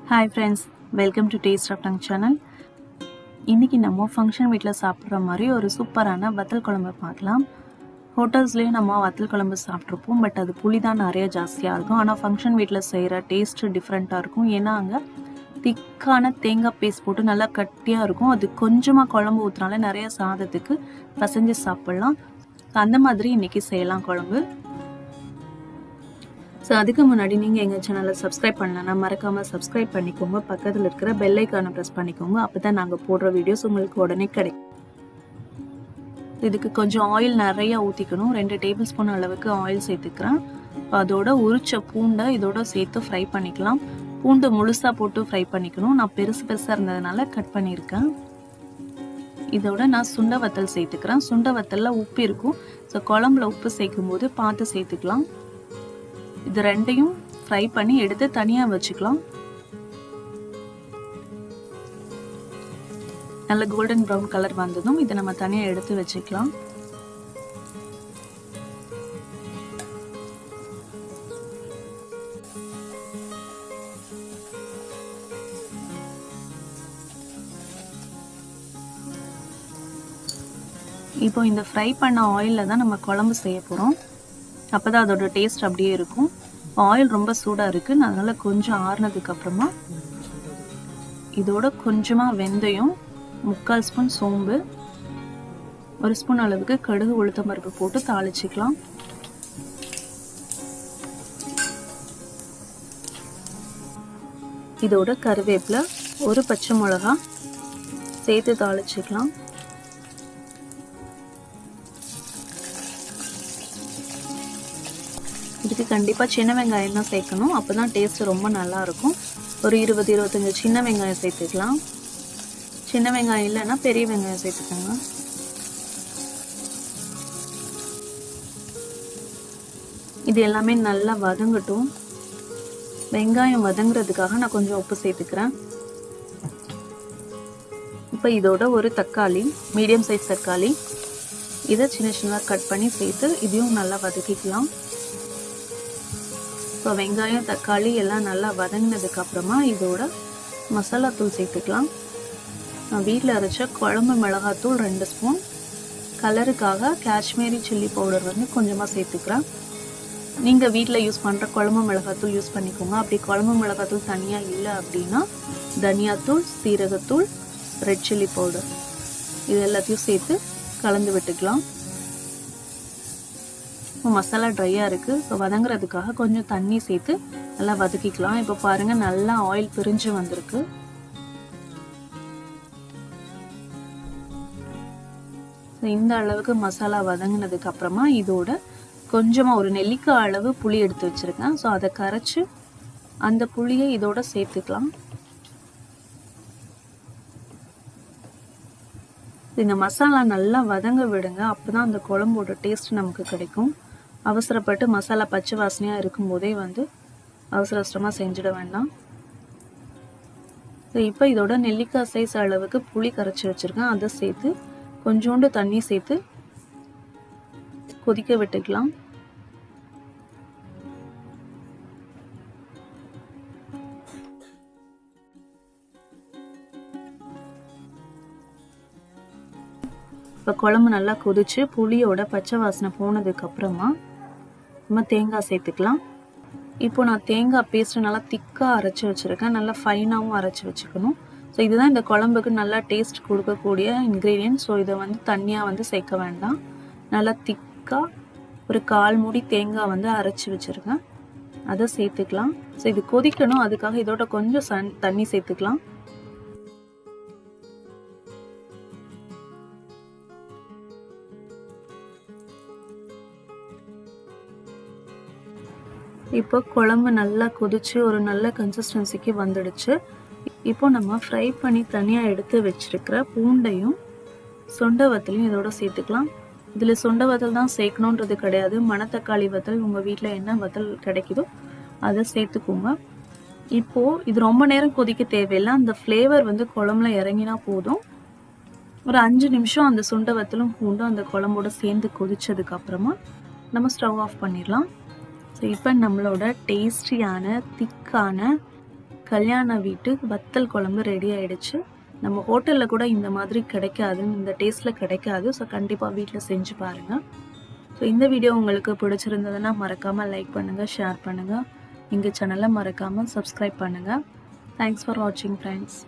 Hi friends, welcome to Taste of Tongue channel. இன்னைக்கு நம்ம function வீட்டில் சாப்பிட்ற மாதிரி ஒரு சூப்பரான வத்தல் குழம்பு பார்க்கலாம். ஹோட்டல்ஸ்லேயே நம்ம வத்தல் குழம்பு சாப்பிட்ருப்போம், பட் அது புளி தான் நிறைய ஜாஸ்தியாக இருக்கும். ஆனால் ஃபங்க்ஷன் வீட்டில் செய்கிற டேஸ்ட்டு டிஃப்ரெண்ட்டாக இருக்கும். ஏன்னா அங்கே திக்கான தேங்காய் பேஸ்ட் போட்டு நல்லா கட்டியாக இருக்கும். அது கொஞ்சமாக குழம்பு ஊற்றினாலே நிறைய சாதத்துக்கு பசைஞ்சு சாப்பிட்லாம். அந்த மாதிரி இன்றைக்கி செய்யலாம் குழம்பு. ஸோ அதுக்கு முன்னாடி நீங்கள் எங்கள் சேனலை சப்ஸ்கிரைப் பண்ணலன்னா மறக்காமல் சப்ஸ்கிரைப் பண்ணிக்கோங்க. பக்கத்தில் இருக்கிற பெல் ஐக்கானை ப்ரெஸ் பண்ணிக்கோங்க. அப்போ தான் நாங்கள் போடுற வீடியோஸ் உங்களுக்கு உடனே கிடைக்கும். இதுக்கு கொஞ்சம் ஆயில் நிறையா ஊற்றிக்கணும். 2 டேபிள் ஸ்பூன் அளவுக்கு ஆயில் சேர்த்துக்கிறேன். அதோட உரிச்ச பூண்டை இதோட சேர்த்து ஃப்ரை பண்ணிக்கலாம். பூண்டு முழுசாக போட்டு ஃப்ரை பண்ணிக்கணும். நான் பெருசு பெருசாக இருந்ததுனால கட் பண்ணியிருக்கேன். இதோட நான் சுண்டவத்தல் சேர்த்துக்கிறேன். சுண்டவத்தலில் உப்பு இருக்கும். ஸோ குழம்புல உப்பு சேர்க்கும் போது பார்த்து சேர்த்துக்கலாம். இது ரெண்டையும் ஃப்ரை பண்ணி எடுத்து தனியாக வச்சுக்கலாம். நல்ல கோல்டன் ப்ரௌன் கலர் வந்ததும் இதை நம்ம தனியாக எடுத்து வச்சுக்கலாம். இப்போ இந்த ஃப்ரை பண்ண ஆயிலில் தான் நம்ம குழம்பு செய்ய போகிறோம். அப்போ தான் அதோட டேஸ்ட் அப்படியே இருக்கும். ஆயில் ரொம்ப சூடாக இருக்குது, அதனால் கொஞ்சம் ஆறுனதுக்கப்புறமா இதோட கொஞ்சமாக வெந்தயம், 3/4 ஸ்பூன் சோம்பு, 1 ஸ்பூன் அளவுக்கு கடுகு உளுத்தம் பருப்பு போட்டு தாளிச்சிக்கலாம். இதோட கருவேப்பிலை, 1 பச்சை மிளகா சேர்த்து தாளிச்சிக்கலாம். இதுக்கு கண்டிப்பாக சின்ன வெங்காயம் தான் சேர்க்கணும். அப்போ தான் டேஸ்ட்டு ரொம்ப நல்லாயிருக்கும். ஒரு 20-25 சின்ன வெங்காயம் சேர்த்துக்கலாம். சின்ன வெங்காயம் இல்லைன்னா பெரிய வெங்காயம் சேர்த்துக்கோங்க. இது எல்லாமே நல்லா வதங்கட்டும். வெங்காயம் வதங்குறதுக்காக நான் கொஞ்சம் உப்பு சேர்த்துக்கிறேன். இப்போ இதோட ஒரு தக்காளி, மீடியம் சைஸ் தக்காளி, இதை சின்ன சின்னதாக கட் பண்ணி சேர்த்து இதையும் நல்லா வதக்கிக்கலாம். இப்போ வெங்காயம் தக்காளி எல்லாம் நல்லா வதங்கினதுக்கப்புறமா இதோட மசாலா தூள் சேர்த்துக்கலாம். நான் வீட்டில் அரைச்ச குழம்பு மிளகாத்தூள் 2 ஸ்பூன், கலருக்காக காஷ்மீரி சில்லி பவுடர் வந்து கொஞ்சமாக சேர்த்துக்கிறேன். நீங்கள் வீட்டில் யூஸ் பண்ணுற குழம்பு மிளகாத்தூள் யூஸ் பண்ணிக்கோங்க. அப்படி குழம்பு மிளகாத்தூள் தனியாக இல்லை அப்படின்னா தனியாத்தூள், சீரகத்தூள், ரெட் சில்லி பவுடர் இது எல்லாத்தையும் சேர்த்து கலந்து விட்டுக்கலாம். மசாலா ட்ரையாக இருக்குது. ஸோ வதங்குறதுக்காக கொஞ்சம் தண்ணி சேர்த்து நல்லா வதக்கிக்கலாம். இப்போ பாருங்கள், நல்லா ஆயில் பிரிஞ்சு வந்திருக்கு. இந்த அளவுக்கு மசாலா வதங்கினதுக்கு அப்புறமா இதோட கொஞ்சமாக ஒரு நெல்லிக்காய் அளவு புளி எடுத்து வச்சுருக்கேன். ஸோ அதை கரைச்சி அந்த புளியை இதோட சேர்த்துக்கலாம். இந்த மசாலா நல்லா வதங்க விடுங்க. அப்போ தான் அந்த குழம்போட டேஸ்ட் நமக்கு கிடைக்கும். அவசரப்பட்டு மசாலா பச்சை வாசனையாக இருக்கும்போதே வந்து அவசர அவசரமாக செஞ்சிட வேண்டாம். இப்போ இதோட நெல்லிக்காய் சைஸ் அளவுக்கு புளி கரைச்சி வச்சுருக்கேன். அதை சேர்த்து கொஞ்சோண்டு தண்ணி சேர்த்து கொதிக்க விட்டுக்கலாம். இப்போ குழம்பு நல்லா கொதிச்சு புளியோட பச்சை வாசனை போனதுக்கப்புறமா நம்ம தேங்காய் சேர்த்துக்கலாம். இப்போ நான் தேங்காய் பேஸ்ட்டு நல்லா திக்காக அரைச்சி வச்சுருக்கேன். நல்லா ஃபைனாகவும் அரைச்சி வச்சுக்கணும். ஸோ இதுதான் இந்த குழம்புக்கு நல்லா டேஸ்ட் கொடுக்கக்கூடிய இன்க்ரீடியன்ட். ஸோ இதை வந்து தண்ணியாக வந்து சேர்க்க வேண்டாம். நல்லா திக்காக ஒரு 1/4 மூடி தேங்காய் வந்து அரைச்சி வச்சுருக்கேன். அதை சேர்த்துக்கலாம். ஸோ இது கொதிக்கணும், அதுக்காக இதோட கொஞ்சம் தண்ணி சேர்த்துக்கலாம். இப்போ குழம்பு நல்லா கொதிச்சு ஒரு நல்ல கன்சிஸ்டன்சிக்கு வந்துடுச்சு. இப்போ நம்ம ஃப்ரை பண்ணி தனியாக எடுத்து வச்சிருக்கிற பூண்டையும் சுண்டவத்தலையும் இதோட சேர்த்துக்கலாம். இதில் சுண்டவத்தல் தான் சேர்க்கணுன்றது கிடையாது. மணத்தக்காளி வத்தல் உங்கள் வீட்டில் என்ன வத்தல் கிடைக்குதோ அதை சேர்த்துக்கோங்க. இப்போது இது ரொம்ப நேரம் கொதிக்க தேவையில்லை. அந்த ஃப்ளேவர் வந்து குழம்புல இறங்கினா போதும். ஒரு 5 நிமிஷம் அந்த சுண்டவத்தலும் பூண்டும் அந்த குழம்போட சேர்ந்து கொதிச்சதுக்கப்புறமா நம்ம ஸ்டவ் ஆஃப் பண்ணிடலாம். ஸோ இப்போ நம்மளோட டேஸ்டியான திக்கான கல்யாண வீட்டு வத்தல் குழம்பு ரெடி ஆயிடுச்சு. நம்ம ஹோட்டலில் கூட இந்த மாதிரி கிடைக்காது, இந்த டேஸ்ட்டில் கிடைக்காது. ஸோ கண்டிப்பாக வீட்டில் செஞ்சு பாருங்கள். ஸோ இந்த வீடியோ உங்களுக்கு பிடிச்சிருந்ததுன்னா மறக்காமல் லைக் பண்ணுங்கள், ஷேர் பண்ணுங்கள். எங்கள் சேனலை மறக்காமல் சப்ஸ்கிரைப் பண்ணுங்கள். தேங்க்ஸ் ஃபார் வாட்சிங் ஃப்ரெண்ட்ஸ்.